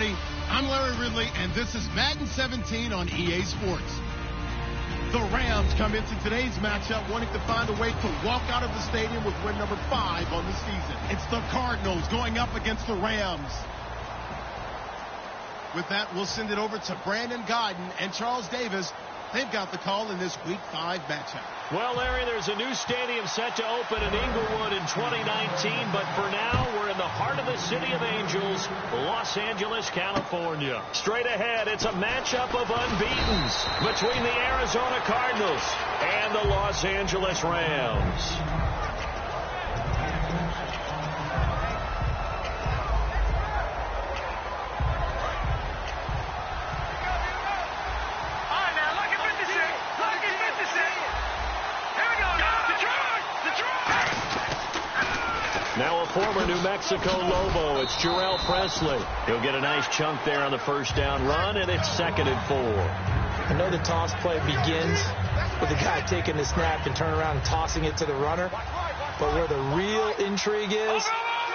everybody. I'm Larry Ridley, and this is Madden 17 on EA Sports. The Rams come into today's matchup wanting to find a way to walk out of the stadium with win number 5 on the season. It's the Cardinals going up against the Rams. With that, we'll send it over to Brandon Gaudin and Charles Davis. They've got the call in this Week 5 matchup. Well, Larry, there's a new stadium set to open in Inglewood in 2019, but for now, we're in the heart of the City of Angels, Los Angeles, California. Straight ahead, it's a matchup of unbeatens between the Arizona Cardinals and the Los Angeles Rams. Now a former New Mexico Lobo, it's Jarrell Presley. He'll get a nice chunk there on the first down run, and it's 2nd and 4. I know the toss play begins with the guy taking the snap and turning around and tossing it to the runner. But where the real intrigue is,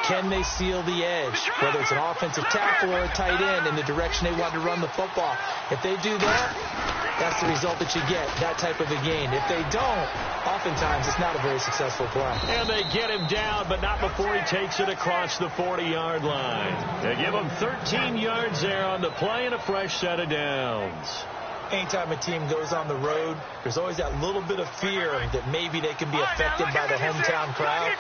can they seal the edge? Whether it's an offensive tackle or a tight end in the direction they want to run the football. If they do that, that's the result that you get, that type of a gain. If they don't, oftentimes it's not a very successful play. And they get him down, but not before he takes it across the 40-yard line. They give him 13 yards there on the play and a fresh set of downs. Anytime a team goes on the road, there's always that little bit of fear that maybe they can be affected by the hometown crowd.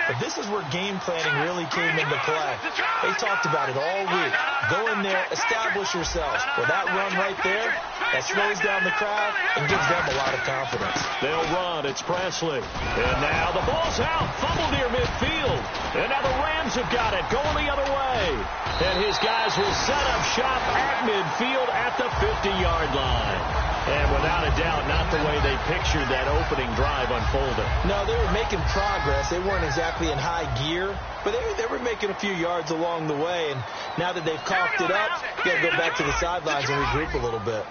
But this is where game planning really came into play. They talked about it all week. Go in there, establish yourselves. Well, that run right there, that slows down the crowd and gives them a lot of confidence. They'll run. It's Presley. And now the ball's out. Fumble near midfield. And now the Rams have got it. Going the other way. And his guys will set up shop at midfield at the 50-yard line. And without a doubt, not the way they pictured that opening drive unfolding. No, they were making progress. They weren't exactly in high gear, but they were making a few yards along the way. And now that they've coughed it up, you got to go back to the sidelines and regroup a little bit.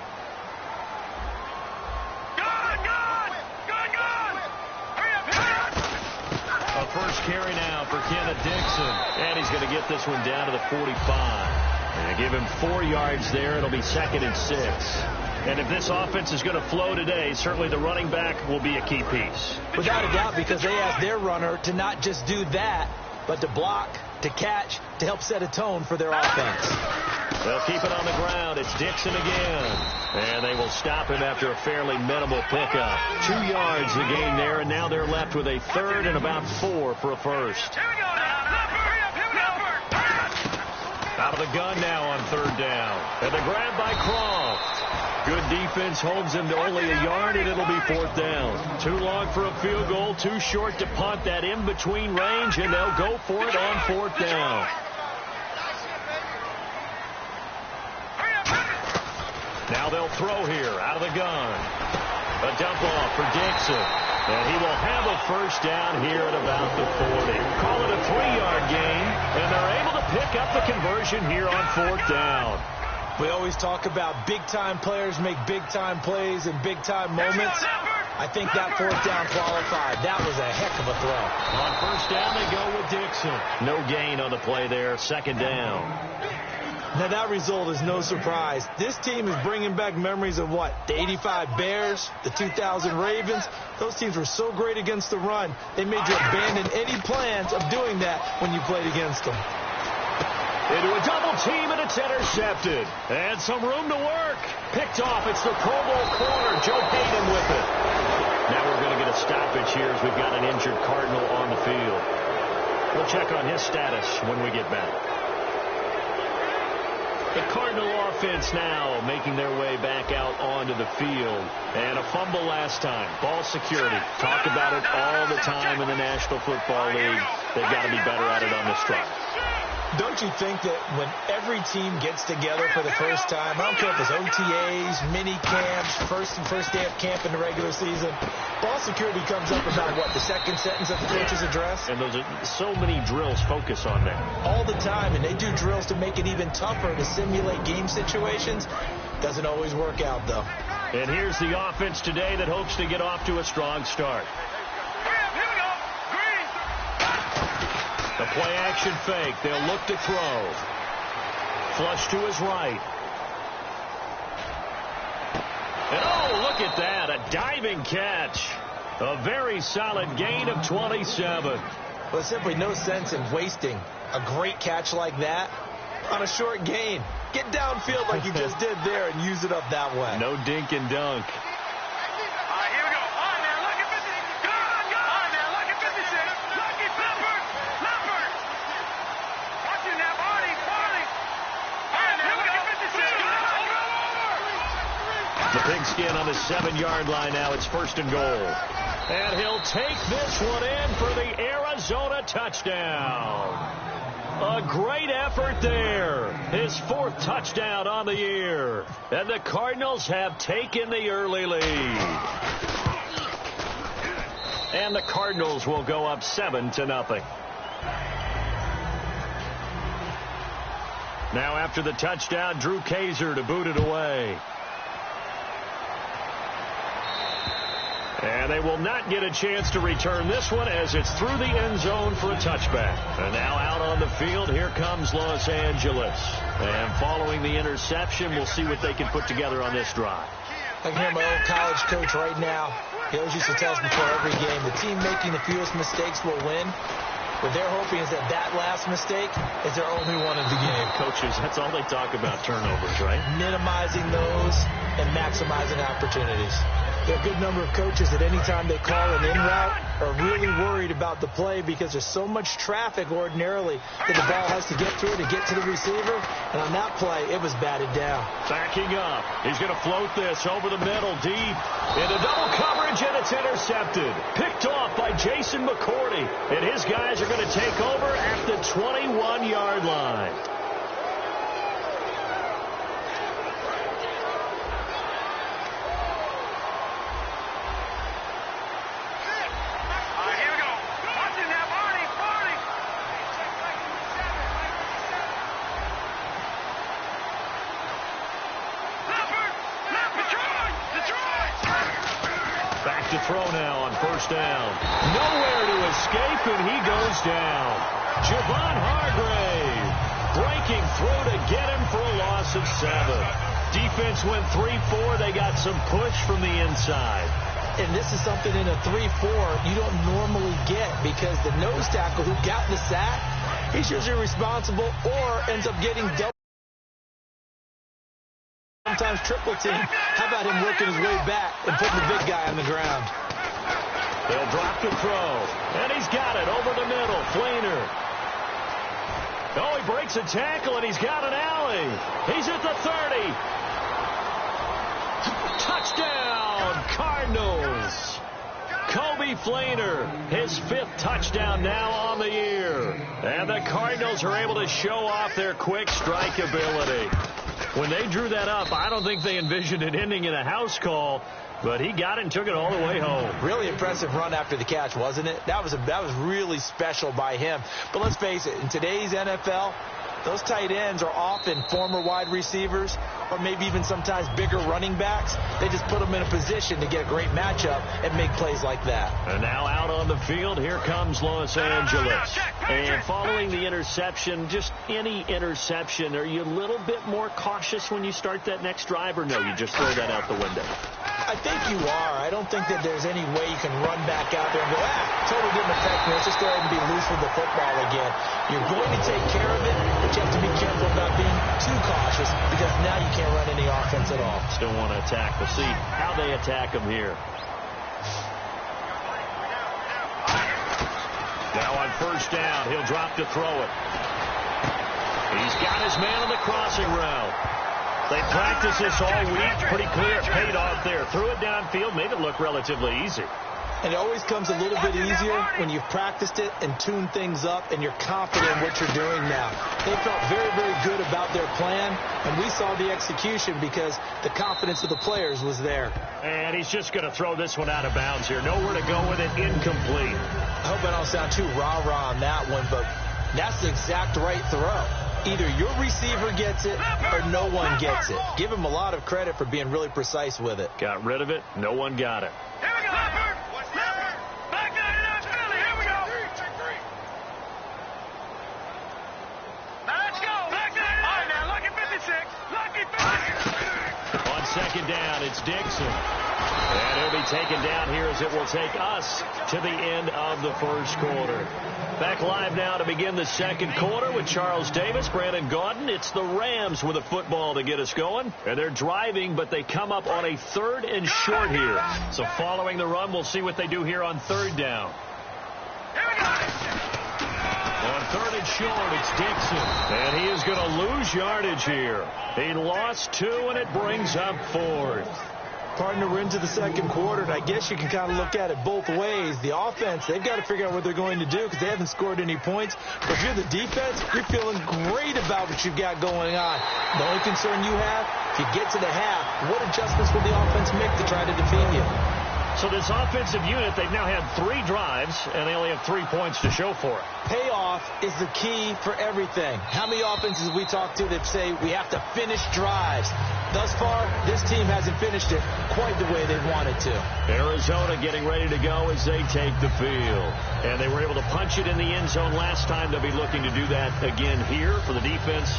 A first carry now for Kenneth Dixon. And he's going to get this one down to the 45. And give him 4 yards there. It'll be 2nd and 6. And if this offense is going to flow today, certainly the running back will be a key piece. Without a doubt, because they asked their runner to not just do that, but to block, to catch, to help set a tone for their offense. They'll keep it on the ground. It's Dixon again. And they will stop him after a fairly minimal pickup. 2 yards the gain there, and now they're left with a 3rd and about 4 for a first. Out of the gun now on 3rd down. And the grab by Croft. Good defense holds him to only a yard, and it'll be 4th down. Too long for a field goal, too short to punt that in-between range, and they'll go for it on 4th down. Now they'll throw here out of the gun. A dump off for Dixon. And he will have a first down here at about the 40. Call it a 3-yard gain, and they're able to pick up the conversion here on 4th down. We always talk about big-time players make big-time plays in big-time moments. I think that 4th down qualified. That was a heck of a throw. On 1st down, they go with Dixon. No gain on the play there, 2nd down. Now, that result is no surprise. This team is bringing back memories of what? The 85 Bears, the 2000 Ravens. Those teams were so great against the run, they made you abandon any plans of doing that when you played against them. Into a double team, and it's intercepted. And some room to work. Picked off. It's the Pro Bowl corner. Joe Hayden with it. Now we're going to get a stoppage here as we've got an injured Cardinal on the field. We'll check on his status when we get back. The Cardinal offense now making their way back out onto the field. And a fumble last time. Ball security. Talk about it all the time in the National Football League. They've got to be better at it on this drive. Don't you think that when every team gets together for the first time, I don't care if it's OTAs, mini camps, first day of camp in the regular season, ball security comes up about, what, the second sentence of the coach's address? And those are so many drills focus on that. All the time, and they do drills to make it even tougher to simulate game situations. Doesn't always work out, though. And here's the offense today that hopes to get off to a strong start. The play-action fake. They'll look to throw. Flush to his right. And oh, look at that. A diving catch. A very solid gain of 27. Well, there's simply no sense in wasting a great catch like that on a short gain. Get downfield like you just did there and use it up that way. No dink and dunk. The pigskin on the 7-yard line now. It's 1st and goal. And he'll take this one in for the Arizona touchdown. A great effort there. His 4th touchdown on the year. And the Cardinals have taken the early lead. And the Cardinals will go up 7-0. Now after the touchdown, Drew Kaiser to boot it away. And they will not get a chance to return this one as it's through the end zone for a touchback. And now out on the field, here comes Los Angeles. And following the interception, we'll see what they can put together on this drive. I can hear my old college coach right now. He always used to tell us before every game, the team making the fewest mistakes will win. What they're hoping is that that last mistake is their only one of the game. Coaches, that's all they talk about, turnovers, right? Minimizing those and maximizing opportunities. There are a good number of coaches that any time they call an in route are really worried about the play because there's so much traffic ordinarily that the ball has to get through to get to the receiver. And on that play, it was batted down. Backing up. He's going to float this over the middle, deep. Into double coverage, and it's intercepted. Picked off by Jason McCourty. And his guys are going to take over at the 21-yard line. Throw now on 1st down. Nowhere to escape, and he goes down. Javon Hargrave breaking through to get him for a loss of 7. Defense went 3-4. They got some push from the inside. And this is something in a 3-4 you don't normally get because the nose tackle who got the sack, he's usually responsible or ends up getting double. Sometimes triple team. How about him working his way back and putting the big guy on the ground? They'll drop the throw. And he's got it over the middle. Fleener. Oh, he breaks a tackle, and he's got an alley. He's at the 30. Touchdown, Cardinals. Coby Fleener, his 5th touchdown now on the year. And the Cardinals are able to show off their quick strike ability. When they drew that up, I don't think they envisioned it ending in a house call, but he got it and took it all the way home. Really impressive run after the catch, wasn't it? That was really special by him. But let's face it, in today's NFL, those tight ends are often former wide receivers or maybe even sometimes bigger running backs. They just put them in a position to get a great matchup and make plays like that. And now out on the field, here comes Los Angeles. And following the interception, just any interception, are you a little bit more cautious when you start that next drive, or no, you just throw that out the window? I think you are. I don't think that there's any way you can run back out there and go, totally didn't affect me. Let's just go ahead and be loose with the football again. You're going to take care of it, but you have to be careful about being too cautious because now you can't run any offense at all. Still want to attack. We'll see how they attack him here. Now on 1st down, he'll drop to throw it. He's got his man on the crossing route. They practiced this all week. Pretty clear it paid off there. Threw it downfield, made it look relatively easy. And it always comes a little bit easier when you've practiced it and tuned things up and you're confident in what you're doing now. They felt very, very good about their plan, and we saw the execution because the confidence of the players was there. And he's just going to throw this one out of bounds here. Nowhere to go with it, incomplete. I hope I don't sound too rah-rah on that one, but that's the exact right throw. Either your receiver gets it or no one gets it. Give him a lot of credit for being really precise with it. Got rid of it. No one got it. Here we go, Leopard. Back down to Philly. Here we go. Now let's go. Back down. All right, now look at second down. It's Dixon. And he'll be taken down here as it will take us to the end of the first quarter. Back live now to begin the second quarter with Charles Davis, Brandon Gaudin. It's the Rams with a football to get us going. And they're driving, but they come up on a 3rd and short here. So following the run, we'll see what they do here on 3rd down. On 3rd and short, it's Dixon. And he is going to lose yardage here. He lost 2, and it brings up 4th. Partner, we're into the second quarter, and I guess you can kind of look at it both ways. The offense, they've got to figure out what they're going to do because they haven't scored any points. But if you're the defense, you're feeling great about what you've got going on. The only concern you have, if you get to the half, what adjustments will the offense make to try to defeat you? So this offensive unit, they've now had 3 drives, and they only have 3 points to show for it. Payoff is the key for everything. How many offenses we talk to that say we have to finish drives? Thus far, this team hasn't finished it quite the way they wanted to. Arizona getting ready to go as they take the field. And they were able to punch it in the end zone last time. They'll be looking to do that again here for the defense.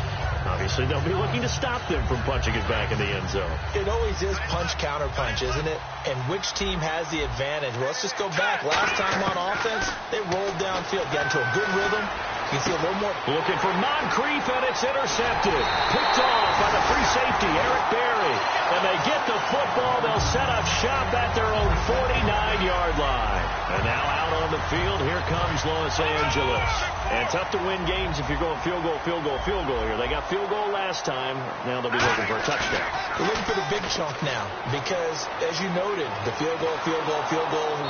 Obviously, they'll be looking to stop them from punching it back in the end zone. It always is punch-counter-punch, isn't it? And which team has the advantage? Well, let's just go back. Last time on offense, they rolled downfield, got into a good rhythm. You can see a little more. Looking for Moncrief, and it's intercepted. Picked off by the free safety, Eric Berry. And they get the football. They'll set up shop at their own 49-yard line. And now out on the field, here comes Los Angeles. And tough to win games if you're going field goal, field goal, field goal here. They got field goal last time. Now they'll be looking for a touchdown. They're looking for the big chunk now because, as you noted, the field goal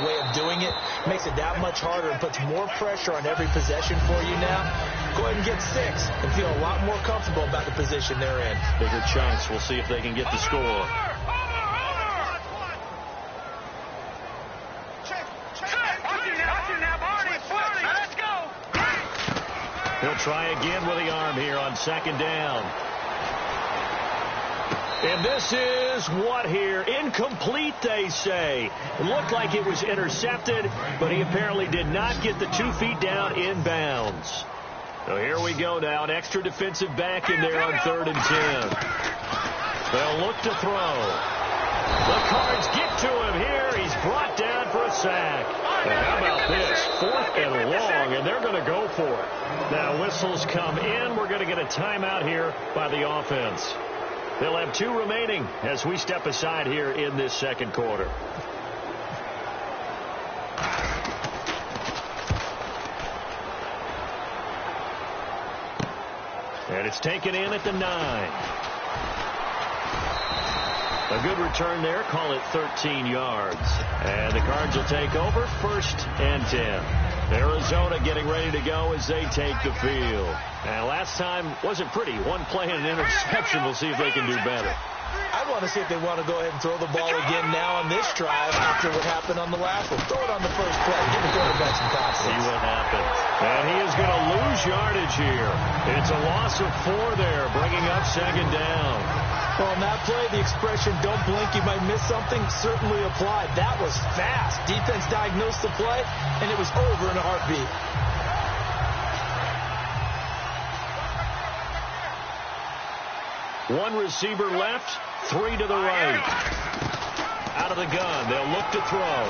way of doing it makes it that much harder and puts more pressure on every possession for you now. Go ahead and get 6 and feel a lot more comfortable about the position they're in. Bigger chunks. We'll see if they can get the score. He'll try again with the arm here on 2nd down. And this is what here? Incomplete, they say. It looked like it was intercepted, but he apparently did not get the 2 feet down inbounds. So here we go now. An extra defensive back in there on 3rd and 10. They'll look to throw. The Cards get to him here. He's brought down for a sack. And how about this? 4th and long, and they're going to go for it. Now whistles come in. We're going to get a timeout here by the offense. They'll have 2 remaining as we step aside here in this second quarter. And it's taken in at the 9. A good return there. Call it 13 yards. And the Cards will take over 1st and 10. Arizona getting ready to go as they take the field. And last time wasn't pretty. 1 play and an interception. We'll see if they can do better. I want to see if they want to go ahead and throw the ball again now on this drive after what happened on the last one. Throw it on the first play. Give the quarterback some confidence. See what happens. And he is going to lose yardage here. It's a loss of 4 there, bringing up 2nd down. Well, on that play, the expression, don't blink, you might miss something, certainly applied. That was fast. Defense diagnosed the play, and it was over in a heartbeat. One receiver left, 3 to the right. Out of the gun, they'll look to throw.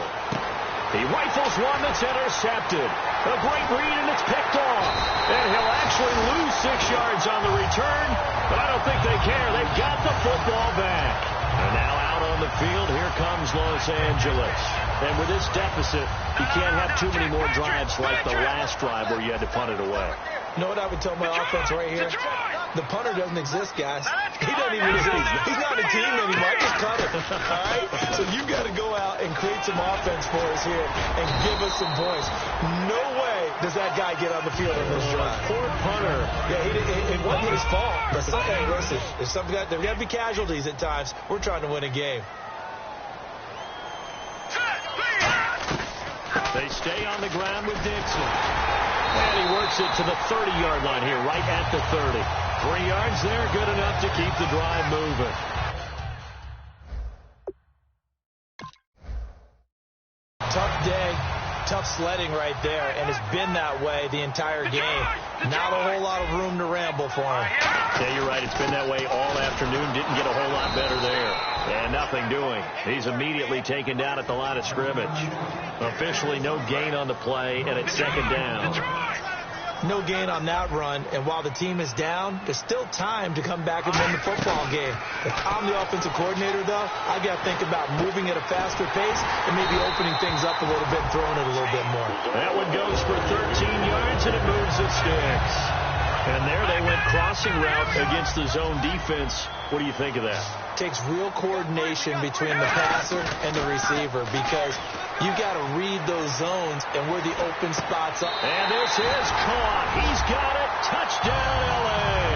He rifles one that's intercepted. A great read, and it's picked off. And he'll actually lose 6 yards on the return, but I don't think they care. They've got the football back. And now out on the field, here comes Los Angeles. And with this deficit, you can't have too many more drives like the last drive where you had to punt it away. You know what I would tell my offense right here? The punter doesn't exist, guys. He doesn't even exist. He's not a team anymore. I just cut him. All right? So you got to go out and create some offense for us here and give us some points. No way does that guy get on the field in this drive. Poor punter. Yeah, it wasn't his fault. But hey, listen, there got to be casualties at times. We're trying to win a game. They stay on the ground with Dixon. And he works it to the 30-yard line here, right at the 30. 3 yards there, good enough to keep the drive moving. Tough day, tough sledding right there, and it's been that way the entire game. Not a whole lot of room to ramble for him. Yeah, you're right. It's been that way all afternoon. Didn't get a whole lot better there. nothing doing. He's immediately taken down at the line of scrimmage. Officially no gain on the play, and it's second down. No gain on that run, and while the team is down, there's still time to come back and win the football game. If I'm the offensive coordinator, though, I got to think about moving at a faster pace and maybe opening things up a little bit and throwing it a little bit more. That one goes for 13 yards, and it moves the sticks. And there they went crossing route against the zone defense. What do you think of that? Takes real coordination between the passer and the receiver because you've got to read those zones and where the open spots are. And this is caught. He's got it. Touchdown, L.A.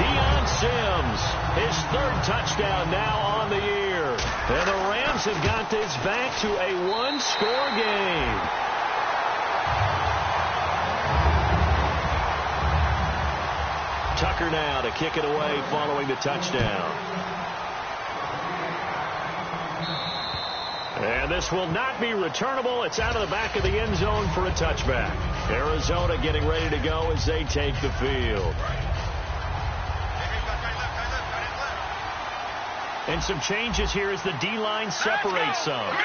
Deion Sims, his third touchdown now on the year. And the Rams have got this back to a one-score game. Tucker now to kick it away following the touchdown. And this will not be returnable. It's out of the back of the end zone for a touchback. Arizona getting ready to go as they take the field. And some changes here as the D-line separates some.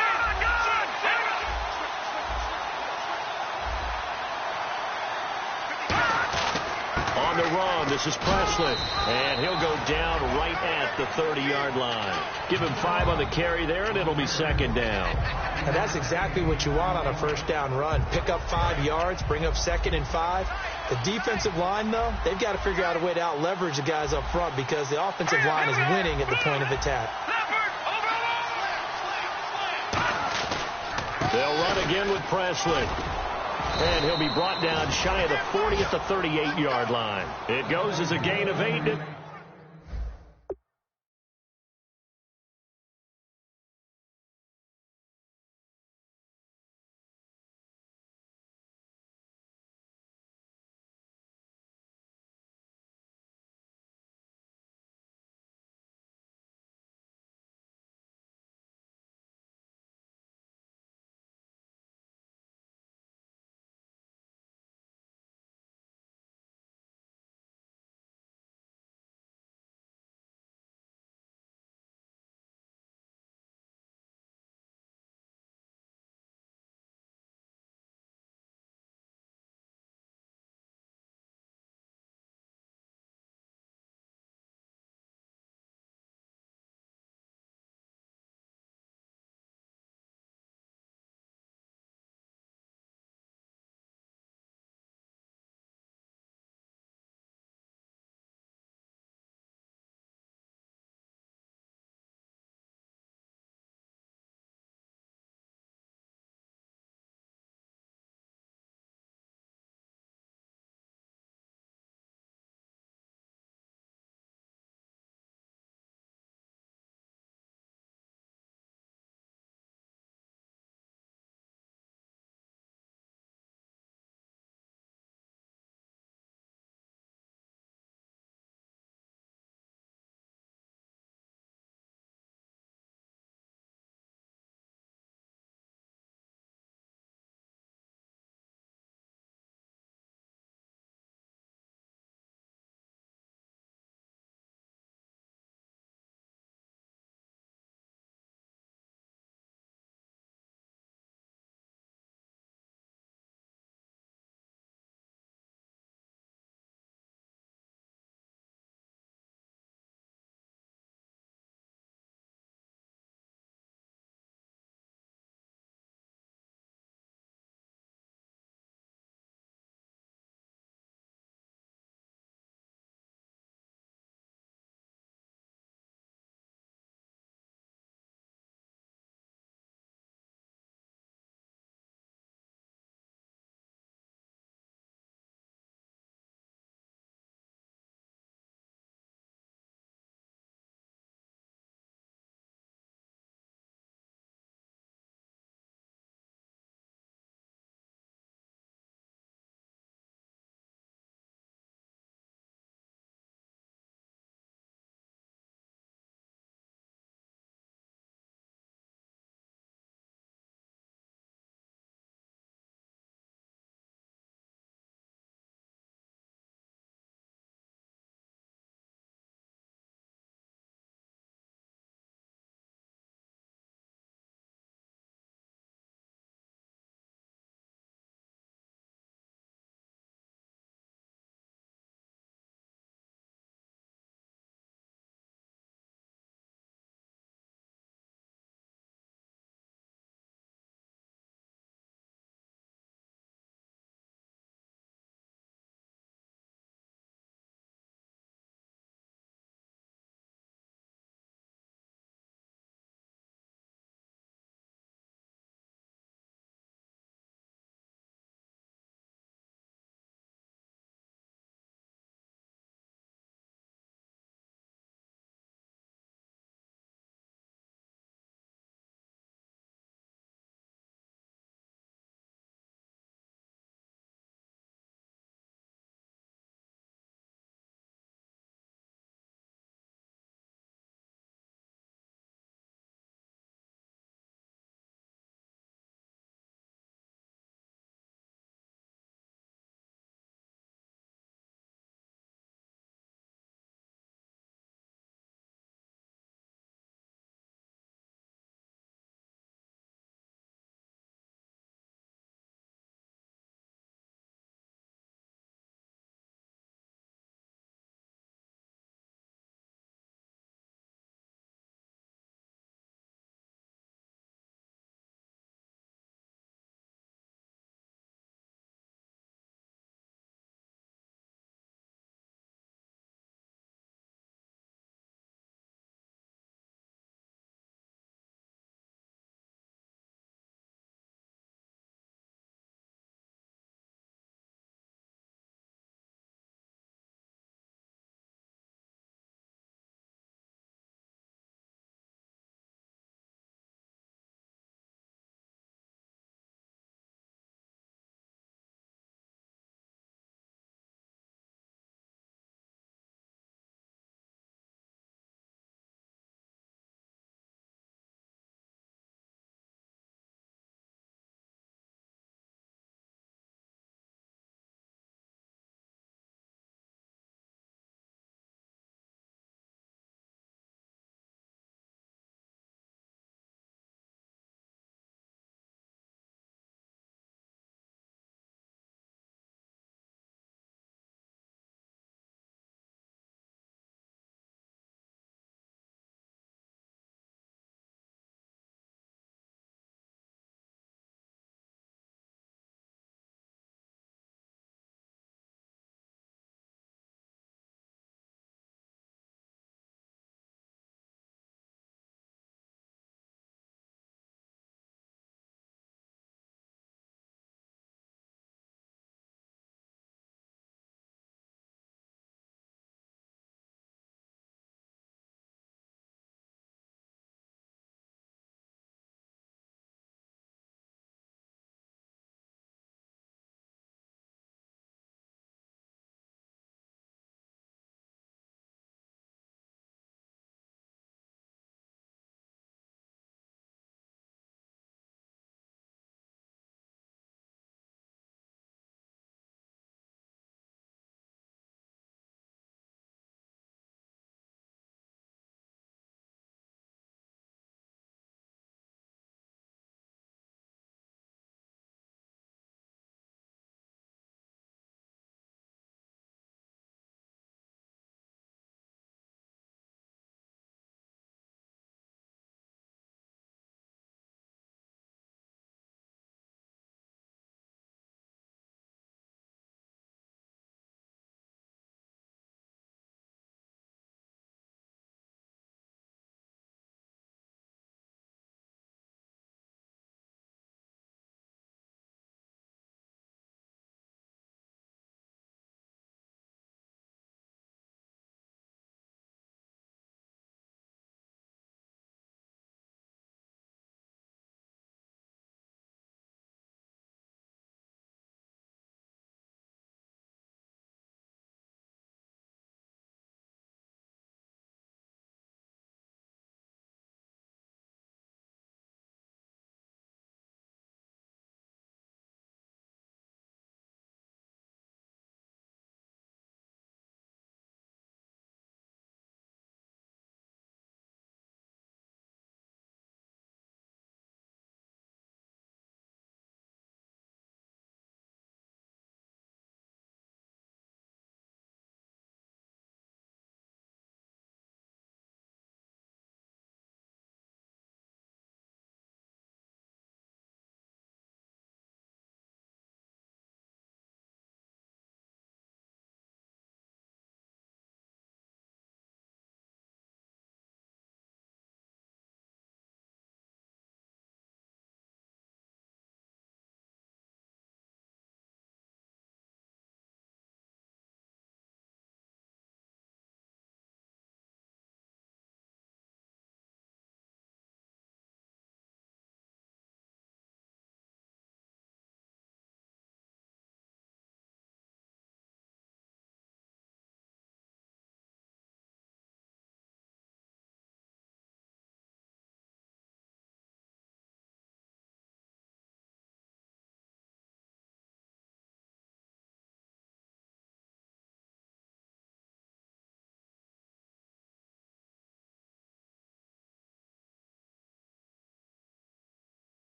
On the run, this is Presley. And he'll go down right at the 30-yard line. Give him 5 on the carry there, and it'll be second down. And that's exactly what you want on a first down run. Pick up 5 yards, bring up second and 5. The defensive line, though, they've got to figure out a way to out-leverage the guys up front because the offensive line is winning at the point of attack. They'll run again with Presley. And he'll be brought down shy of the 40 at the 38-yard line. It goes as a gain of 8.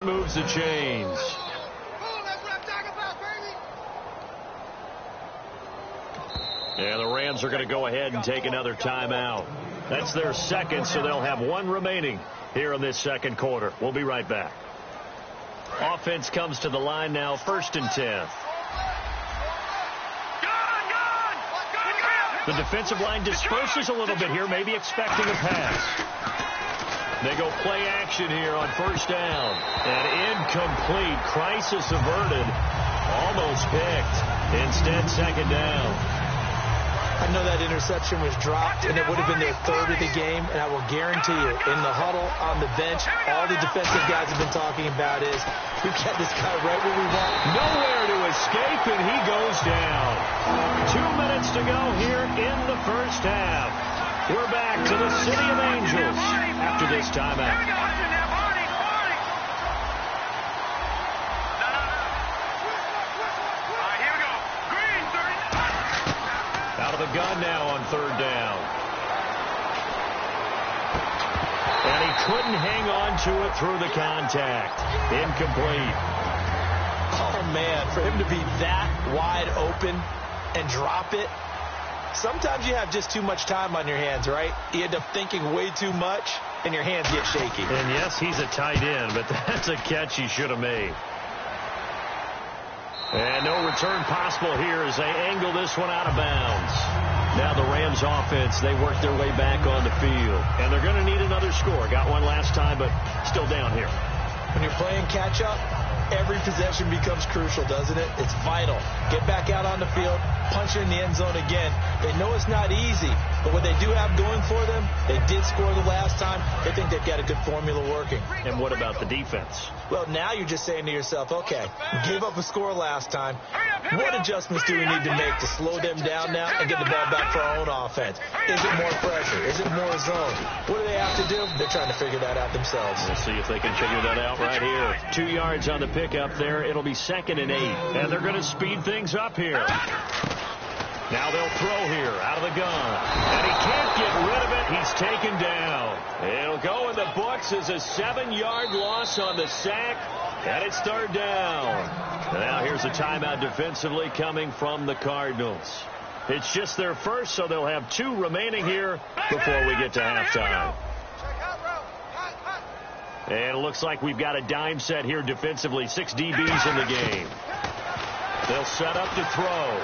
moves the chains. And the Rams are going to go ahead and take another timeout. That's their second, so they'll have one remaining here in this second quarter. We'll be right back. Offense comes to the line now, 1st and 10. The defensive line disperses a little bit here, maybe expecting a pass. They go play action here on 1st down. And incomplete. Crisis averted. Almost picked. Instead, 2nd down. I know that interception was dropped, and it would have been their 3rd of the game, and I will guarantee you, in the huddle, on the bench, all the defensive guys have been talking about is, we got this guy right where we want. Nowhere to escape, and he goes down. 2 minutes to go here in the first half. We're back to the City of Angels after this timeout. The gun now on 3rd down. And he couldn't hang on to it through the contact. Incomplete. Oh, man, for him to be that wide open and drop it. Sometimes you have just too much time on your hands, right? You end up thinking way too much, and your hands get shaky. And, yes, he's a tight end, but that's a catch he should have made. And no return possible here as they angle this one out of bounds. Now the Rams offense, they work their way back on the field. And they're going to need another score. Got one last time, but still down here. When you're playing catch-up, every possession becomes crucial, doesn't it? It's vital. Get back out on the field, punch in the end zone again. They know it's not easy, but what they do have going for them, they did score the last time. They think they've got a good formula working. And what about the defense? Well, now you're just saying to yourself, okay, we gave up a score last time. What adjustments do we need to make to slow them down now and get the ball back for our own offense? Is it more pressure? Is it more zone? What do they have to do? They're trying to figure that out themselves. We'll see if they can figure that out right here. 2 yards on the pickup there. It'll be 2nd and 8. And they're going to speed things up here. Now they'll throw here out of the gun. And he can't get rid of it. He's taken down. It'll go in the books as a 7-yard loss on the sack. And it's 3rd down. Now here's a timeout defensively coming from the Cardinals. It's just their first, so they'll have 2 remaining here before we get to halftime. And it looks like we've got a dime set here defensively. 6 DBs in the game. They'll set up to throw.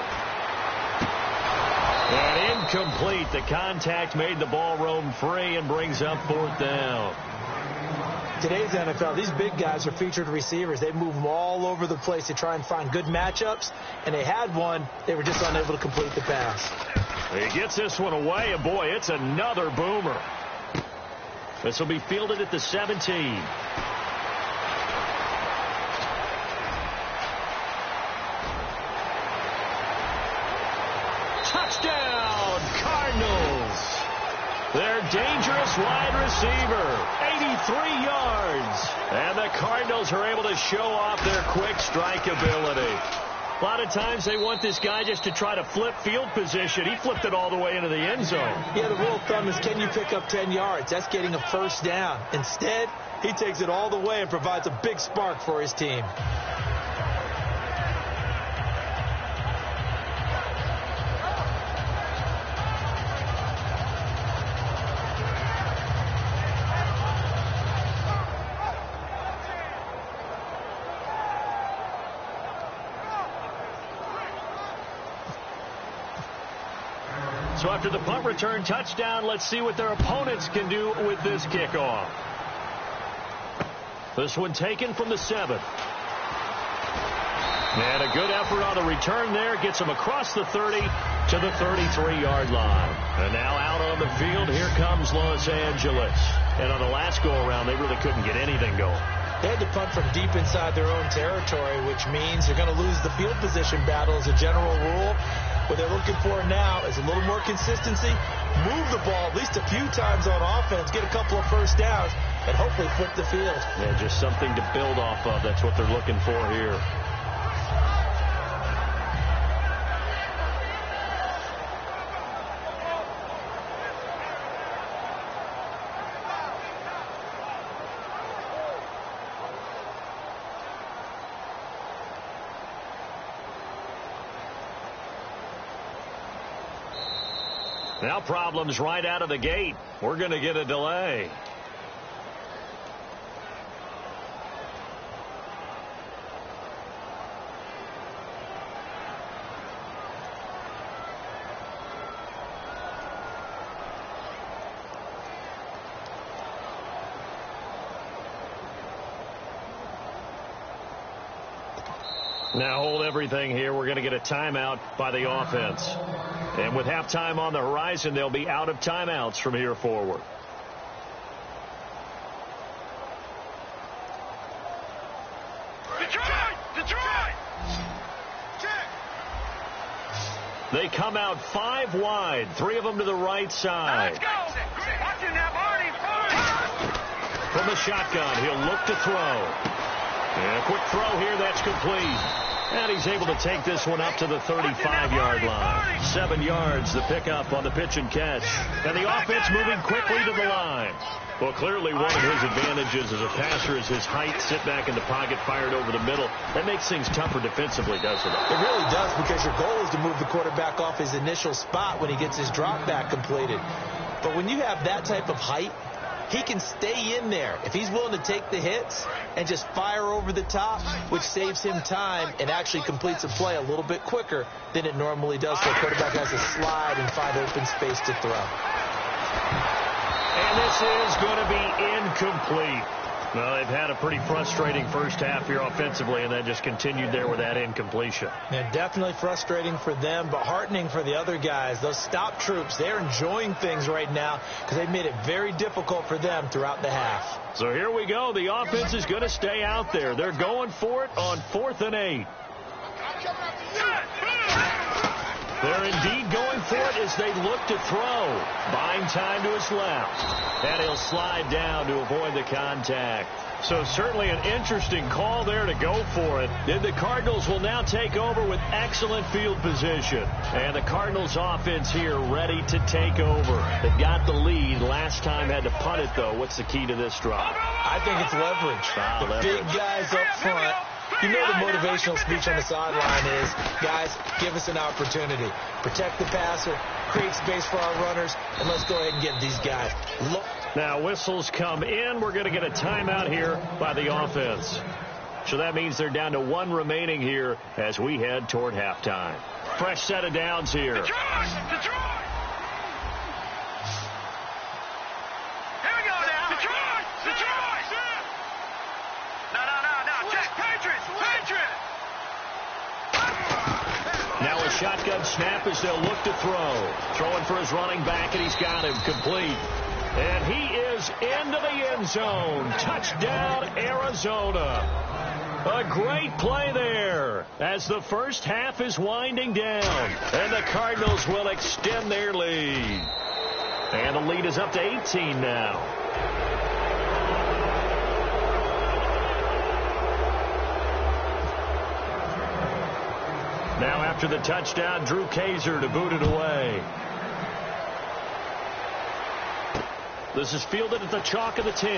And incomplete. The contact made the ball roam free and brings up 4th down. Today's NFL, these big guys are featured receivers. They move them all over the place to try and find good matchups, and they had one. They were just unable to complete the pass. He gets this one away, and boy, it's another boomer. This will be fielded at the 17. Touchdown, Cardinals. Their dangerous wide receiver, 83 yards. And the Cardinals are able to show off their quick strike ability. A lot of times they want this guy just to try to flip field position. He flipped it all the way into the end zone. Yeah, the rule of thumb is, can you pick up 10 yards? That's getting a 1st down. Instead, he takes it all the way and provides a big spark for his team. So after the punt return touchdown, let's see what their opponents can do with this kickoff. This one taken from the 7. And a good effort on the return there. Gets him across the 30 to the 33-yard line. And now out on the field, here comes Los Angeles. And on the last go-around, they really couldn't get anything going. They had to punt from deep inside their own territory, which means they're going to lose the field position battle as a general rule. What they're looking for now is a little more consistency, move the ball at least a few times on offense, get a couple of 1st downs, and hopefully flip the field. Yeah, just something to build off of. That's what they're looking for here. Now problems right out of the gate. We're going to get a delay. Now hold everything here. We're going to get a timeout by the offense. And with halftime on the horizon, they'll be out of timeouts from here forward. Detroit! They come out 5 wide, 3 of them to the right side. Let's go! Watching that Barney. From the shotgun, he'll look to throw. And a quick throw here, that's complete. And he's able to take this one up to the 35-yard line. 7 yards, the pickup on the pitch and catch. And the offense moving quickly to the line. Well, clearly one of his advantages as a passer is his height. Sit back in the pocket, fired over the middle. That makes things tougher defensively, doesn't it? It really does, because your goal is to move the quarterback off his initial spot when he gets his drop back completed. But when you have that type of height, he can stay in there if he's willing to take the hits and just fire over the top, which saves him time and actually completes a play a little bit quicker than it normally does. So the quarterback has to slide and find open space to throw. And this is going to be incomplete. Well, they've had a pretty frustrating first half here offensively, and then just continued there with that incompletion. Yeah, definitely frustrating for them, but heartening for the other guys. Those stop troops, they're enjoying things right now because they've made it very difficult for them throughout the half. So here we go. The offense is going to stay out there. They're going for it on 4th and 8. They're indeed going for it as they look to throw. Buying time to his left. And he'll slide down to avoid the contact. So certainly an interesting call there to go for it. Then the Cardinals will now take over with excellent field position. And the Cardinals offense here ready to take over. They've got the lead. Last time had to punt it, though. What's the key to this drive? I think it's leverage. The big guys up front. You know the motivational speech on the sideline is, guys, give us an opportunity. Protect the passer, create space for our runners, and let's go ahead and get these guys. Look. Now whistles come in. We're going to get a timeout here by the offense. So that means they're down to 1 remaining here as we head toward halftime. Fresh set of downs here. Detroit! Here we go now. Detroit! No. Jack, Patriots! Now a shotgun snap as they'll look to throw. Throwing for his running back, and he's got him complete. And he is into the end zone. Touchdown, Arizona. A great play there as the first half is winding down. And the Cardinals will extend their lead. And the lead is up to 18 now. Now after the touchdown, Drew Kaiser to boot it away. This is fielded at the chalk of the 10.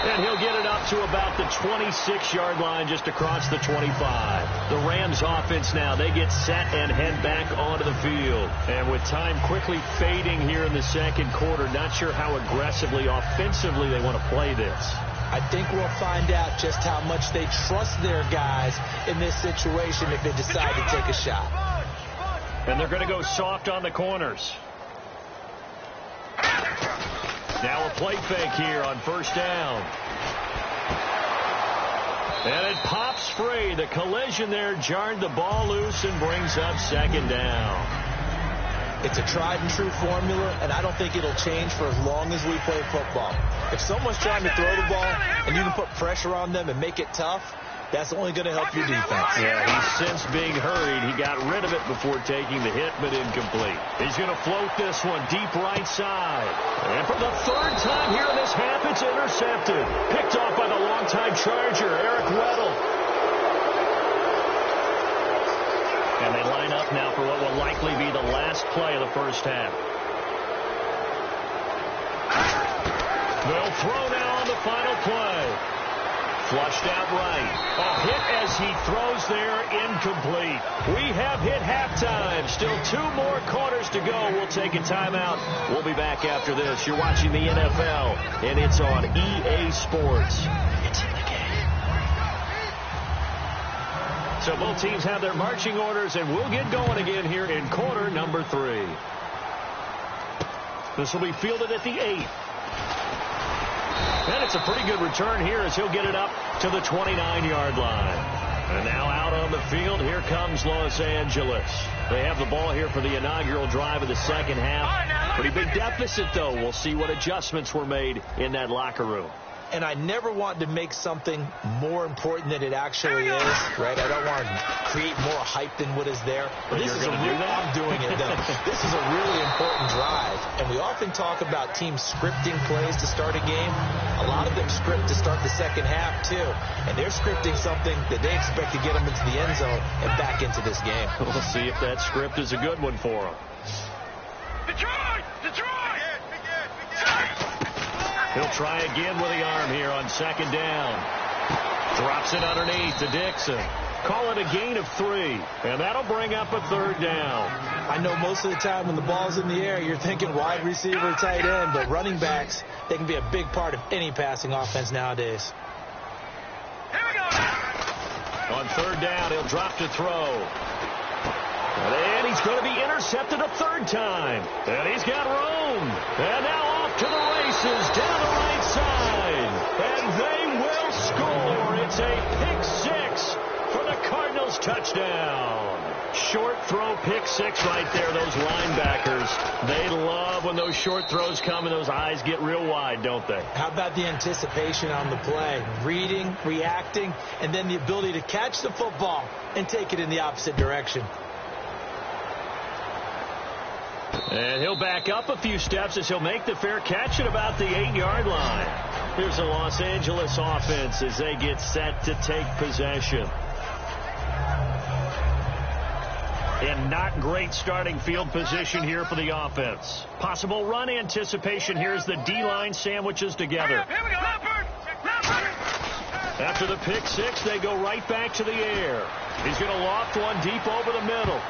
And he'll get it up to about the 26-yard line, just across the 25. The Rams offense now, they get set and head back onto the field. And with time quickly fading here in the second quarter, not sure how aggressively, offensively they want to play this. I think we'll find out just how much they trust their guys in this situation if they decide to take a shot. And they're going to go soft on the corners. Now a play fake here on first down. And it pops free. The collision there jarred the ball loose and brings up second down. It's a tried and true formula, and I don't think it'll change for as long as we play football. If someone's trying to throw the ball and you can put pressure on them and make it tough, that's only going to help your defense. Yeah, he's since being hurried. He got rid of it before taking the hit, but incomplete. He's going to float this one deep right side. And for the third time here in this half, it's intercepted. Picked off by the longtime Charger, Eric Weddle. And they line up now for what will likely be the last play of the first half. They'll throw now on the final play. Flushed out right. A hit as he throws there, incomplete. We have hit halftime. Still 2 more quarters to go. We'll take a timeout. We'll be back after this. You're watching the NFL, and it's on EA Sports. It's in the game. So both teams have their marching orders, and we'll get going again here in quarter number 3. This will be fielded at the 8. And it's a pretty good return here as he'll get it up to the 29-yard line. And now out on the field, here comes Los Angeles. They have the ball here for the inaugural drive of the second half. Pretty big deficit, though. We'll see what adjustments were made in that locker room. And I never want to make something more important than it actually is, right? I don't want to create more hype than what is there. But this is I'm doing it, though. This is a really important drive. And we often talk about teams scripting plays to start a game. A lot of them script to start the second half, too. And they're scripting something that they expect to get them into the end zone and back into this game. We'll see if that script is a good one for them. Detroit! He'll try again with the arm here on second down. Drops it underneath to Dixon. Call it a gain of 3, and that'll bring up a third down. I know most of the time when the ball's in the air, you're thinking wide receiver, tight end, but running backs, they can be a big part of any passing offense nowadays. Here we go. On third down, he'll drop to throw. And he's going to be intercepted a third time. And he's got room. And now off to the races down the right side. And they will score. It's a pick-6 for the Cardinals touchdown. Short throw pick-6 right there. Those linebackers, they love when those short throws come and those eyes get real wide, don't they? How about the anticipation on the play? Reading, reacting, and then the ability to catch the football and take it in the opposite direction. And he'll back up a few steps as he'll make the fair catch at about the 8-yard line. Here's the Los Angeles offense as they get set to take possession. And not great starting field position here for the offense. Possible run anticipation here as the D-line sandwiches together. Here we go, Leopard. After the pick-6, they go right back to the air. He's going to loft one deep over the middle.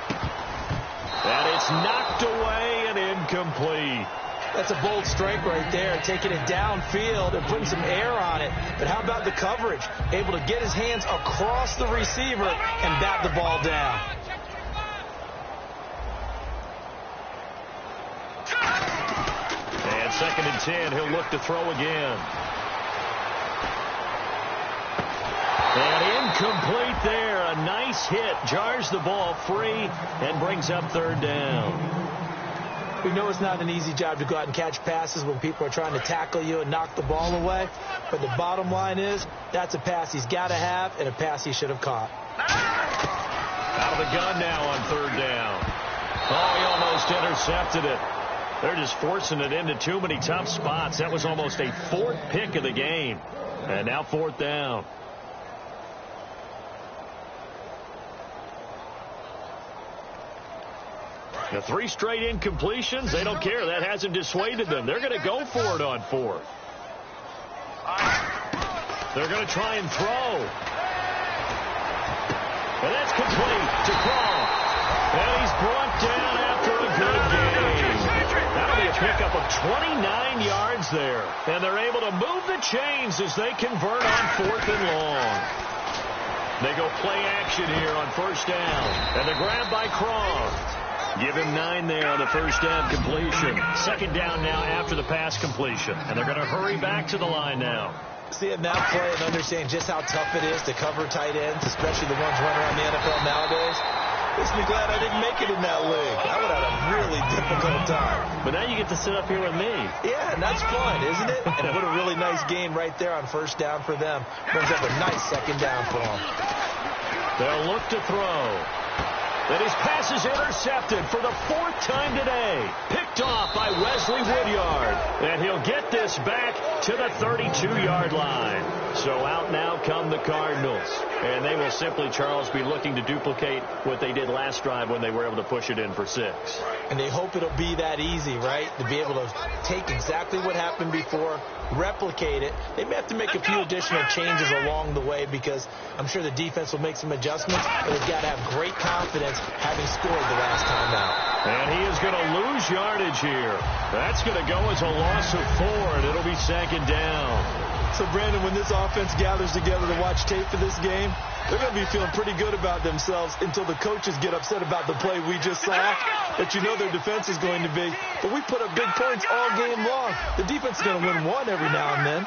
And it's knocked away and incomplete. That's a bold strike right there, taking it downfield and putting some air on it. But how about the coverage? Able to get his hands across the receiver and bat the ball down. And 2nd and 10, he'll look to throw again. And incomplete there. A nice hit. Jars the ball free and brings up third down. We know it's not an easy job to go out and catch passes when people are trying to tackle you and knock the ball away. But the bottom line is that's a pass he's got to have and a pass he should have caught. Out of the gun now on third down. Oh, he almost intercepted it. They're just forcing it into too many tough spots. That was almost a 4th pick of the game. And now 4th down. The 3 straight incompletions, they don't care. That hasn't dissuaded them. They're going to go for it on 4th. They're going to try and throw. And that's complete to Croft. And he's brought down after a good game. That'll be a pickup of 29 yards there. And they're able to move the chains as they convert on 4th and long. They go play action here on 1st down. And the grab by Croft. Give him 9 there on the 1st down completion. 2nd down now after the pass completion. And they're going to hurry back to the line now. Seeing that play and understanding just how tough it is to cover tight ends, especially the ones running around the NFL nowadays, makes me glad I didn't make it in that league. I would have had a really difficult time. But now you get to sit up here with me. Yeah, and that's fun, isn't it? And what a really nice gain right there on 1st down for them. Brings up a nice 2nd down for them. They'll look to throw. And his pass is intercepted for the 4th time today. Pick Picked off by Wesley Woodyard. And he'll get this back to the 32-yard line. So out now come the Cardinals. And they will simply, Charles, be looking to duplicate what they did last drive when they were able to push it in for 6. And they hope it'll be that easy, right? To be able to take exactly what happened before, replicate it. They may have to make a few additional changes along the way because I'm sure the defense will make some adjustments, but they've got to have great confidence having scored the last time out. And he is going to lose yardage here. That's going to go as a loss of 4, and it'll be 2nd down. So, Brandon, when this offense gathers together to watch tape for this game, they're going to be feeling pretty good about themselves until the coaches get upset about the play we just saw that you know their defense is going to be. But we put up big points all game long. The defense is going to win one every now and then.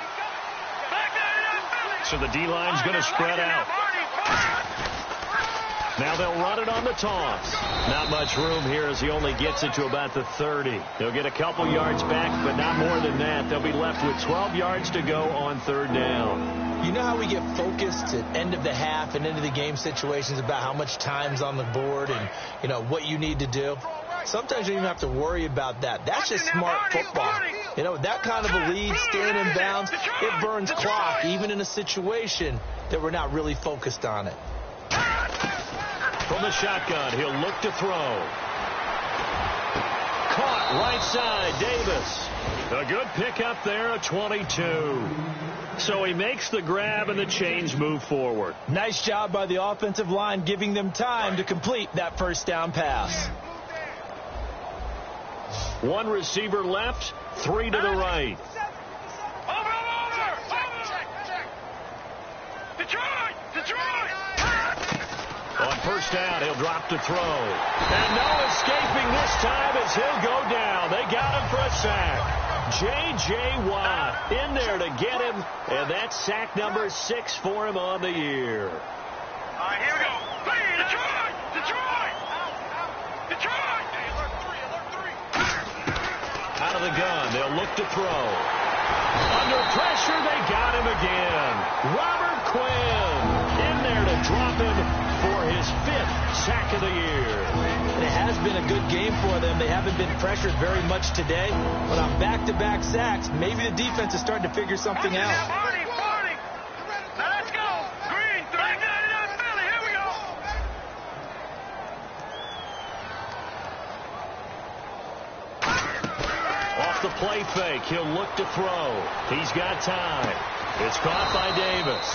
So the D-line's going to spread out. Now they'll run it on the toss. Not much room here as he only gets it to about the 30. They'll get a couple yards back, but not more than that. They'll be left with 12 yards to go on 3rd down. You know how we get focused at end of the half and into the game situations about how much time's on the board and, you know, what you need to do? Sometimes you don't even have to worry about that. That's just smart football. You know, with that kind of a lead, staying in bounds, it burns clock, even in a situation that we're not really focused on it. From the shotgun, he'll look to throw. Caught right side, Davis. A good pickup there, a 22. So he makes the grab and the chains move forward. Nice job by the offensive line giving them time to complete that 1st down pass. 1 receiver left, 3 to the right. On 1st down, he'll drop to throw. And no escaping this time as he'll go down. They got him for a sack. J.J. Watt in there to get him. And that's sack number 6 for him on the year. All right, here we go. Detroit! Detroit! Detroit! Alert 3. Out of the gun, they'll look to throw. Under pressure, they got him again. Robert Quinn in there to drop him for his 5th sack of the year. It has been a good game for them. They haven't been pressured very much today, but on back-to-back sacks, maybe the defense is starting to figure something out. Party! Now let's go! Green, 3. Philly, here we go! Off the play fake, he'll look to throw. He's got time. It's caught by Davis.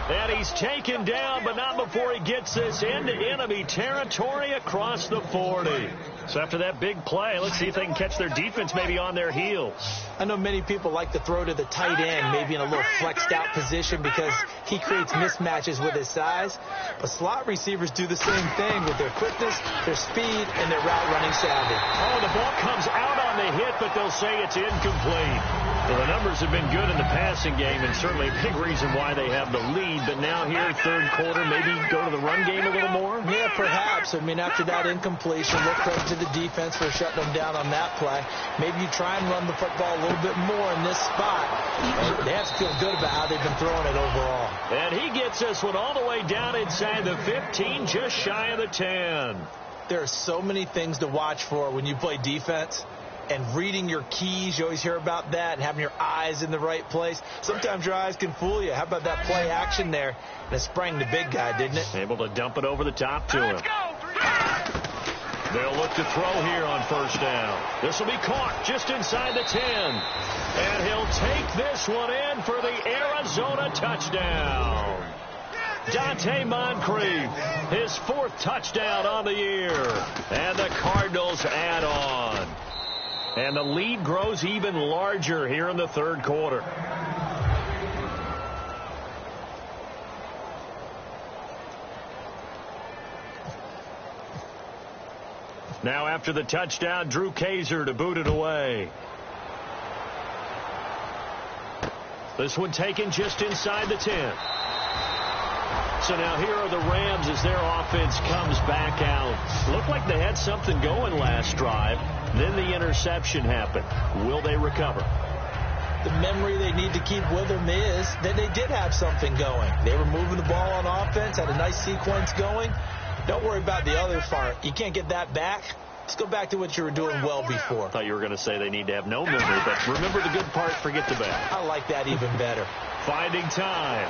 And he's taken down, but not before he gets this into enemy territory across the 40. So after that big play, let's see if they can catch their defense maybe on their heels. I know many people like to throw to the tight end, maybe in a little flexed out position because he creates mismatches with his size. But slot receivers do the same thing with their quickness, their speed, and their route running savvy. Oh, the ball comes out on the hit, but they'll say it's incomplete. Well, the numbers have been good in the passing game, and certainly a big reason why they have the lead. But now here, 3rd quarter, maybe go to the run game a little more? Yeah, perhaps. I mean, after that incompletion, we'll credit to the defense for shutting them down on that play. Maybe you try and run the football a little bit more in this spot. And they have to feel good about how they've been throwing it overall. And he gets this one all the way down inside the 15, just shy of the 10. There are so many things to watch for when you play defense. And reading your keys, you always hear about that, and having your eyes in the right place. Sometimes your eyes can fool you. How about that play action there? And it sprang the big guy, didn't it? Able to dump it over the top to him. They'll look to throw here on 1st down. This will be caught just inside the 10. And he'll take this one in for the Arizona touchdown. Dante Moncrief, his 4th touchdown on the year. And the Cardinals add on. And the lead grows even larger here in the 3rd quarter. Now after the touchdown, Drew Kaiser to boot it away. This one taken just inside the 10. So now here are the Rams as their offense comes back out. Looked like they had something going last drive. Then the interception happened. Will they recover? The memory they need to keep with them is that they did have something going. They were moving the ball on offense, had a nice sequence going. Don't worry about the other part. You can't get that back. Let's go back to what you were doing well before. I thought you were going to say they need to have no memory, but remember the good part, forget the bad. I like that even better. Finding time.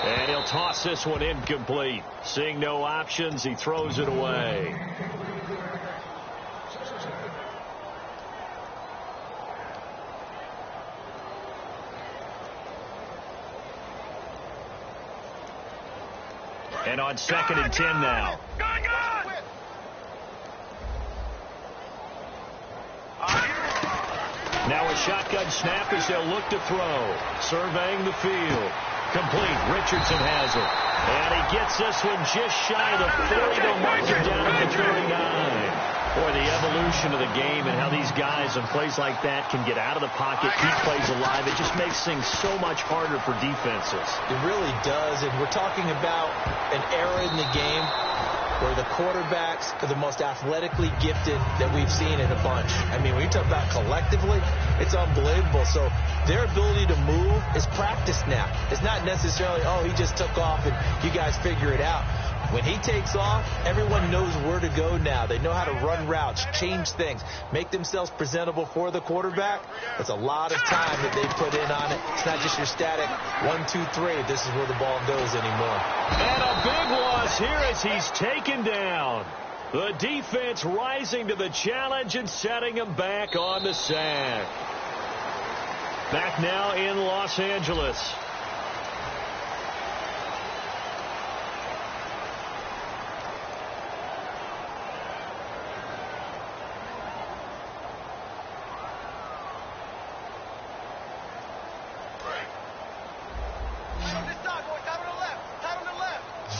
And he'll toss this one incomplete. Seeing no options, he throws it away. And on 2nd and 10 now. Now a shotgun snap as they'll look to throw. Surveying the field. Complete. Richardson has it. And he gets this one just shy of the 40. They'll mark it down at the 39. Boy, the evolution of the game and how these guys on plays like that can get out of the pocket, keep plays alive. It just makes things so much harder for defenses. It really does. And we're talking about an era in the game where the quarterbacks are the most athletically gifted that we've seen in a bunch. I mean, when you talk about collectively, it's unbelievable. So their ability to move is practice now. It's not necessarily, oh, he just took off and you guys figure it out. When he takes off, everyone knows where to go now. They know how to run routes, change things, make themselves presentable for the quarterback. That's a lot of time that they put in on it. It's not just your static 1, 2, 3. This is where the ball goes anymore. And a big loss here as he's taken down. The defense rising to the challenge and setting him back on the sack. Back now in Los Angeles.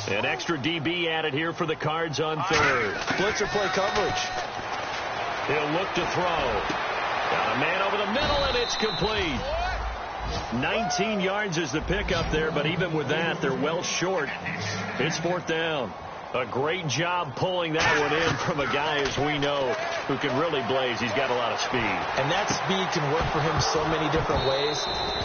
An extra DB added here for the Cards on 3rd. Blitzer play coverage. He'll look to throw. Got a man over the middle, and it's complete. 19 yards is the pickup there, but even with that, they're well short. It's 4th down. A great job pulling that one in from a guy, as we know, who can really blaze. He's got a lot of speed. And that speed can work for him so many different ways.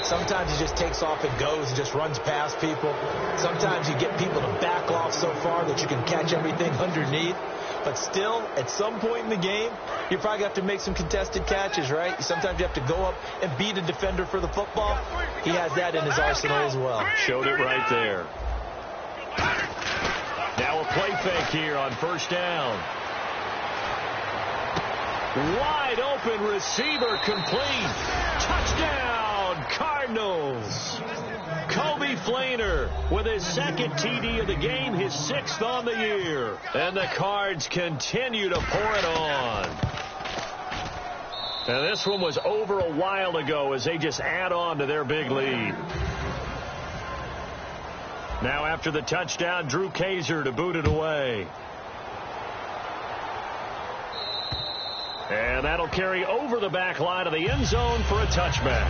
Sometimes he just takes off and goes and just runs past people. Sometimes you get people to back off so far that you can catch everything underneath. But still, at some point in the game, you probably have to make some contested catches, right? Sometimes you have to go up and beat a defender for the football. He has that in his arsenal as well. Showed it right there. Now a play fake here on 1st down. Wide open receiver complete. Touchdown, Cardinals. Kobe Flainer with his 2nd TD of the game, his 6th on the year. And the Cards continue to pour it on. And this one was over a while ago as they just add on to their big lead. Now after the touchdown, Drew Kaiser to boot it away. And that'll carry over the back line of the end zone for a touchback.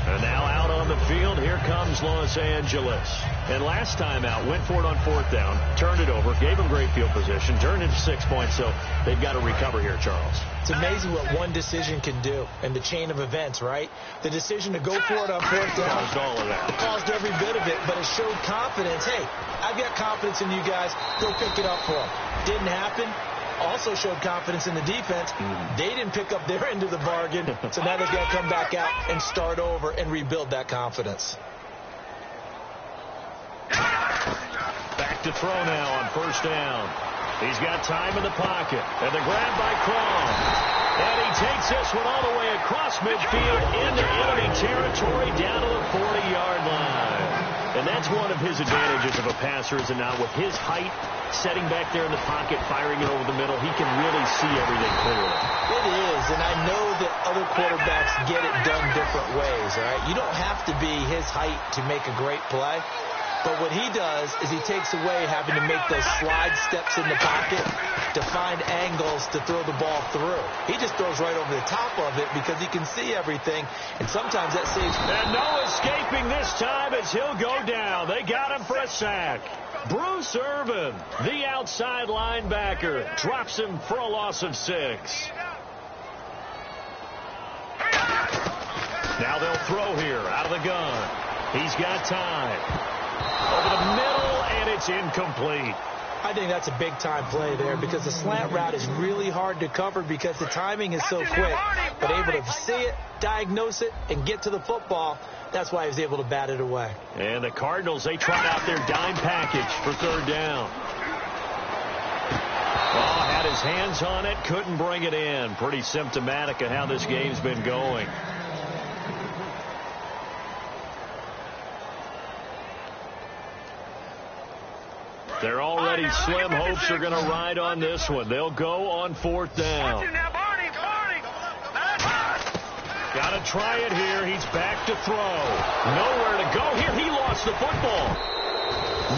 And now out on the field, here comes Los Angeles. And last time out, went for it on 4th down, turned it over, gave them great field position, turned it to 6 points, so they've got to recover here, Charles. It's amazing what one decision can do in the chain of events, right? The decision to go for it on 4th down caused all of that. Caused every bit of it, but it showed confidence. Hey, I've got confidence in you guys. Go pick it up for them. Didn't happen. Also showed confidence in the defense. They didn't pick up their end of the bargain, so now they've got to come back out and start over and rebuild that confidence. Back to throw now on 1st down. He's got time in the pocket. And the grab by Crom. And he takes this one all the way across midfield into enemy territory down to the 40-yard line. And that's one of his advantages of a passer, is it not? With his height, setting back there in the pocket, firing it over the middle, he can really see everything clearly. It is, and I know that other quarterbacks get it done different ways, all right? You don't have to be his height to make a great play. But what he does is he takes away having to make those slide steps in the pocket to find angles to throw the ball through. He just throws right over the top of it because he can see everything, and sometimes that saves. And no escaping this time as he'll go down. They got him for a sack. Bruce Irvin, the outside linebacker, drops him for a loss of 6. Now they'll throw here out of the gun. He's got time. Over the middle, and it's incomplete. I think that's a big-time play there because the slant route is really hard to cover because the timing is so quick. But able to see it, diagnose it, and get to the football, that's why he was able to bat it away. And the Cardinals, they tried out their dime package for third down. Oh, had his hands on it, couldn't bring it in. Pretty symptomatic of how this game's been going. They're already slim hopes are going to ride on this one. They'll go on fourth down. Got to try it here. He's back to throw. Nowhere to go here. He lost the football.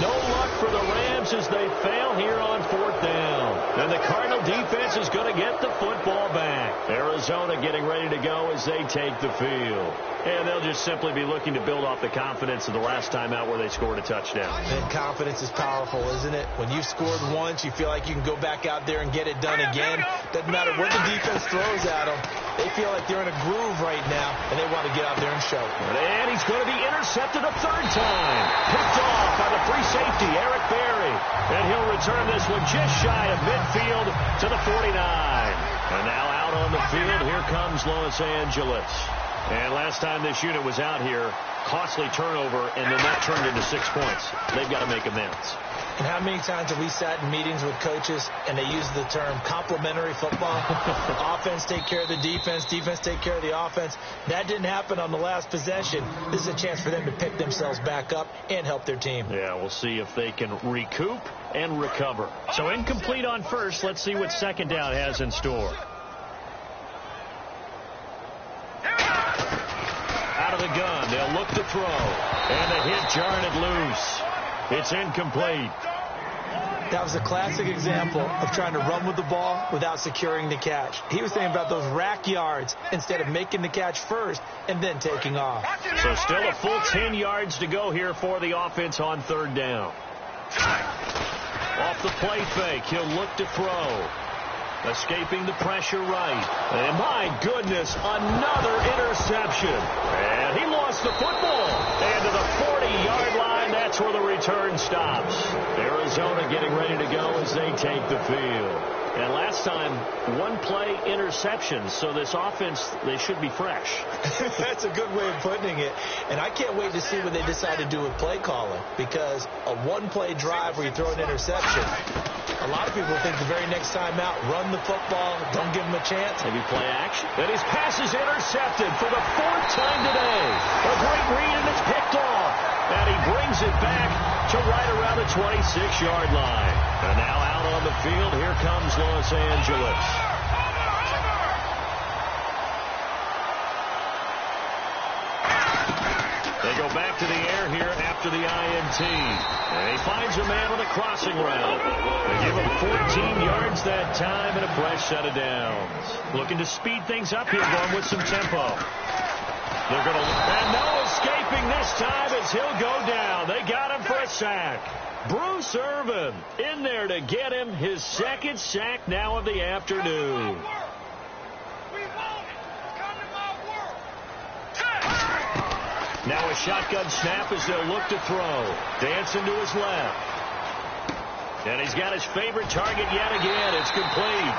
No luck for the Rams as they fail here on fourth down. And the Cardinal defense is going to get the football back. Arizona getting ready to go as they take the field. And they'll just simply be looking to build off the confidence of the last time out where they scored a touchdown. And confidence is powerful, isn't it? When you've scored once, you feel like you can go back out there and get it done again. Doesn't matter what the defense throws at them. They feel like they're in a groove right now, and they want to get out there and show. And he's going to be intercepted a third time. Picked off by the free safety, Eric Berry. And he'll return this one just shy of midfield to the 49. And now out on the field, here comes Los Angeles. And last time this unit was out here, costly turnover, and then that turned into 6 points. They've got to make amends. And how many times have we sat in meetings with coaches and they use the term complementary football? Offense take care of the defense, defense take care of the offense. That didn't happen on the last possession. This is a chance for them to pick themselves back up and help their team. Yeah, we'll see if they can recoup and recover. So incomplete on first. Let's see what second down has in store. Out of the gun, they'll look to throw. And the hit jarred it loose. It's incomplete. That was a classic example of trying to run with the ball without securing the catch. He was thinking about those rack yards instead of making the catch first and then taking off. So still a full 10 yards to go here for the offense on third down. Off the play fake, he'll look to throw. Escaping the pressure right. And my goodness, another interception. And he lost the football. And to the 40-yard line, that's where the return stops. Arizona getting ready to go as they take the field. And last time, one play interception. So this offense, they should be fresh. That's a good way of putting it. And I can't wait to see what they decide to do with play calling. Because a one-play drive where you throw an interception, a lot of people think the very next time out, run the football, don't give them a chance. Maybe play action. And his pass is intercepted for the fourth time today. A great read, and it's picked off. And he brings it back to right around the 26-yard line. And now out on the field, here comes Los Angeles. They go back to the air here after the INT. And he finds a man on the crossing route. They give him 14 yards that time and a fresh set of downs. Looking to speed things up here, going with some tempo. They're going to, and no escaping this time as he'll go down. They got him for a sack. Bruce Irvin in there to get him his second sack now of the afternoon. Now a shotgun snap as they'll look to throw. Dancing to his left. And he's got his favorite target yet again. It's complete.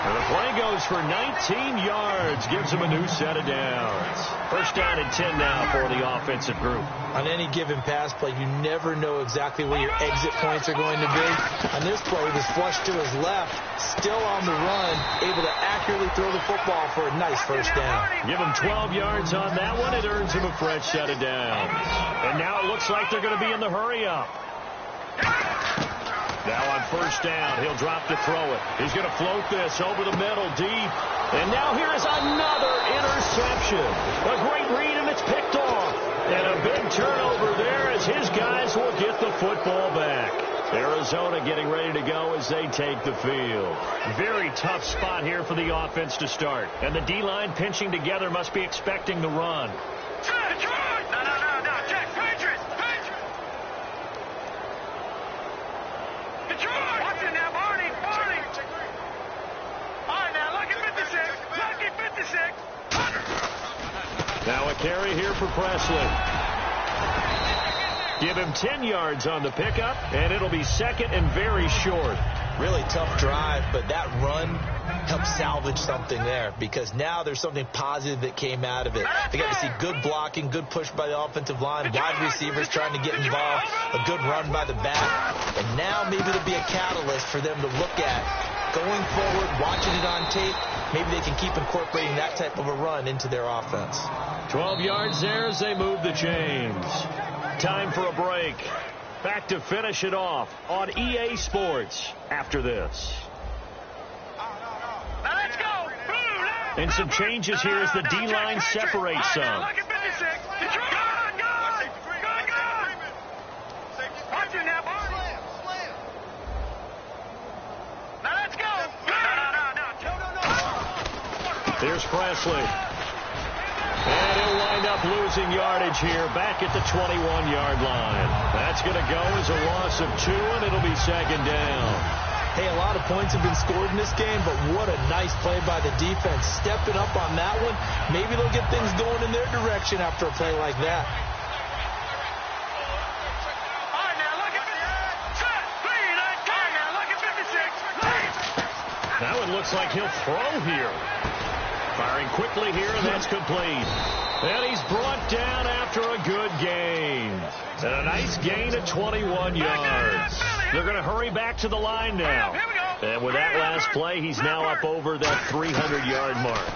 And the play goes for 19 yards. Gives him a new set of downs. First down and 10 now for the offensive group. On any given pass play, you never know exactly where your exit points are going to be. On this play, he was flushed to his left, still on the run, able to accurately throw the football for a nice first down. Give him 12 yards on that one. It earns him a fresh set of downs. And now it looks like they're going to be in the hurry-up. Now on first down, he'll drop to throw it. He's going to float this over the middle, deep. And now here is another interception. A great read, and it's picked off. And a big turnover there as his guys will get the football back. Arizona getting ready to go as they take the field. Very tough spot here for the offense to start. And the D-line pinching together must be expecting the run. Now a carry here for Presley. Give him 10 yards on the pickup, and it'll be second and very short. Really tough drive, but that run helped salvage something there because now there's something positive that came out of it. They got to see good blocking, good push by the offensive line, wide receivers trying to get involved, a good run by the back, and now maybe there'll be a catalyst for them to look at going forward, watching it on tape. Maybe they can keep incorporating that type of a run into their offense. 12 yards there as they move the chains. Time for a break. Back to finish it off on EA Sports after this. Let's go. And some changes here as the D-line separates some. Look at 56. Good. Watch it now, boys. Now let's go. No. Here's Presley. And he'll wind up losing yardage here back at the 21-yard line. That's going to go as a loss of 2, and it'll be second down. Hey, a lot of points have been scored in this game, but what a nice play by the defense. Stepping up on that one, maybe they'll get things going in their direction after a play like that. All right, now look at 56. That one looks like he'll throw here. Firing quickly here, and that's complete. And he's brought down after a good gain. And a nice gain of 21 yards. They're going to hurry back to the line now. And with that last play, he's now up over that 300-yard mark.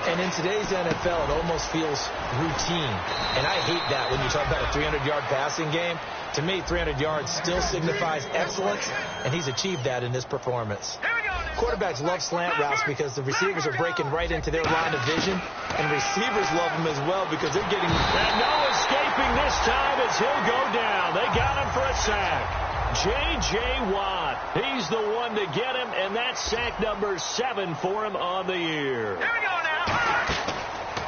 And in today's NFL, it almost feels routine. And I hate that when you talk about a 300-yard passing game. To me, 300 yards still signifies excellence, and he's achieved that in this performance. Quarterbacks love slant routes because the receivers are breaking right into their line of vision, and receivers love them as well because they're getting... And no escaping this time as he'll go down. They got him for a sack. J.J. Watt, he's the one to get him, and that's sack number 7 for him on the year. Here we go now.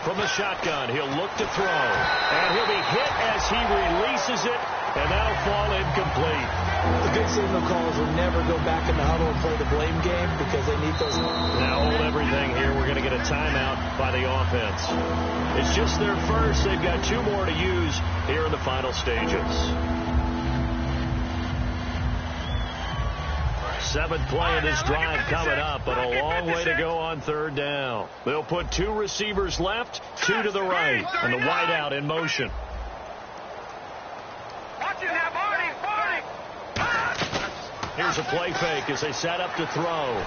From the shotgun, he'll look to throw, and he'll be hit as he releases it, and that'll fall incomplete. The good signal callers will never go back in the huddle and play the blame game because they need those. Now hold everything here. We're going to get a timeout by the offense. It's just their first. They've got 2 more to use here in the final stages. 7th play of this drive coming up, but a long way to go on 3rd down. They'll put 2 receivers left, 2 to the right, and the wideout in motion. Watch it now, Barney. Here's a play fake as they set up to throw.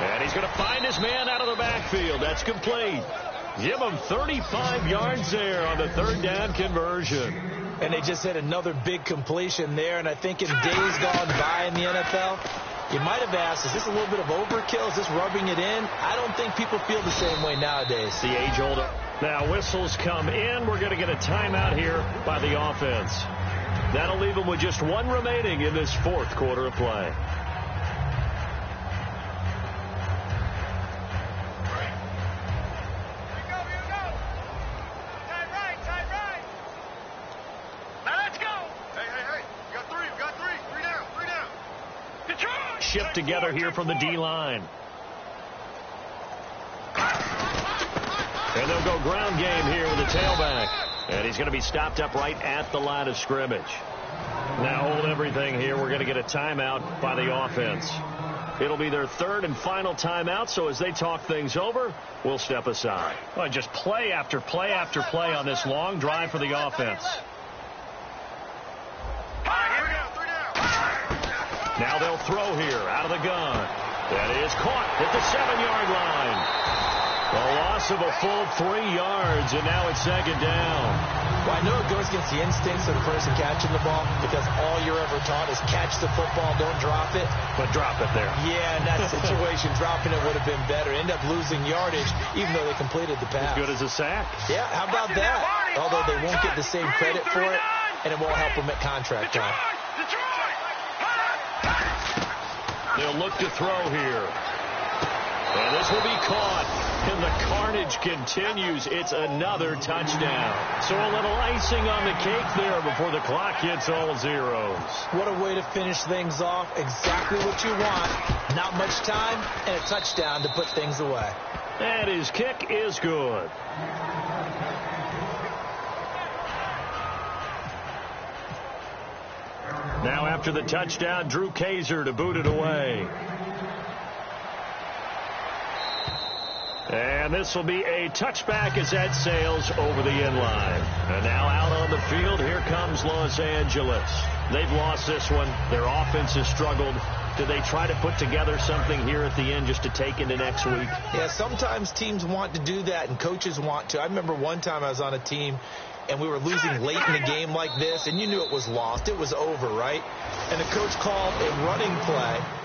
And he's going to find his man out of the backfield. That's complete. Give him 35 yards there on the 3rd down conversion. And they just had another big completion there. And I think in days gone by in the NFL, you might have asked, is this a little bit of overkill? Is this rubbing it in? I don't think people feel the same way nowadays. The age-old. Now whistles come in. We're going to get a timeout here by the offense. That'll leave them with just 1 remaining in this 4th quarter of play. Shift together here from the D-line. And they'll go ground game here with the tailback. And he's going to be stopped up right at the line of scrimmage. Now hold everything here. We're going to get a timeout by the offense. It'll be their 3rd and final timeout, so as they talk things over, we'll step aside. Well, just play after play after play on this long drive for the offense. Now they'll throw here out of the gun. That is caught at the 7-yard line. A loss of a full 3 yards, and now it's 2nd down. Well, I know it goes against the instincts of the person catching the ball because all you're ever taught is catch the football, don't drop it. But drop it there. Yeah, in that situation, dropping it would have been better. End up losing yardage, even though they completed the pass. As good as a sack. Yeah, how about that? Although they won't get the same credit for it, and it won't help them at contract time. They'll look to throw here. And this will be caught. And the carnage continues. It's another touchdown. So a little icing on the cake there before the clock hits all zeros. What a way to finish things off. Exactly what you want. Not much time and a touchdown to put things away. And his kick is good. Now after the touchdown, Drew Kaiser to boot it away. And this will be a touchback as that sails over the end line. And now out on the field, here comes Los Angeles. They've lost this one. Their offense has struggled. Do they try to put together something here at the end just to take into next week? Yeah, sometimes teams want to do that and coaches want to. I remember one time I was on a team and we were losing late in the game like this, and you knew it was lost. It was over, right? And the coach called a running play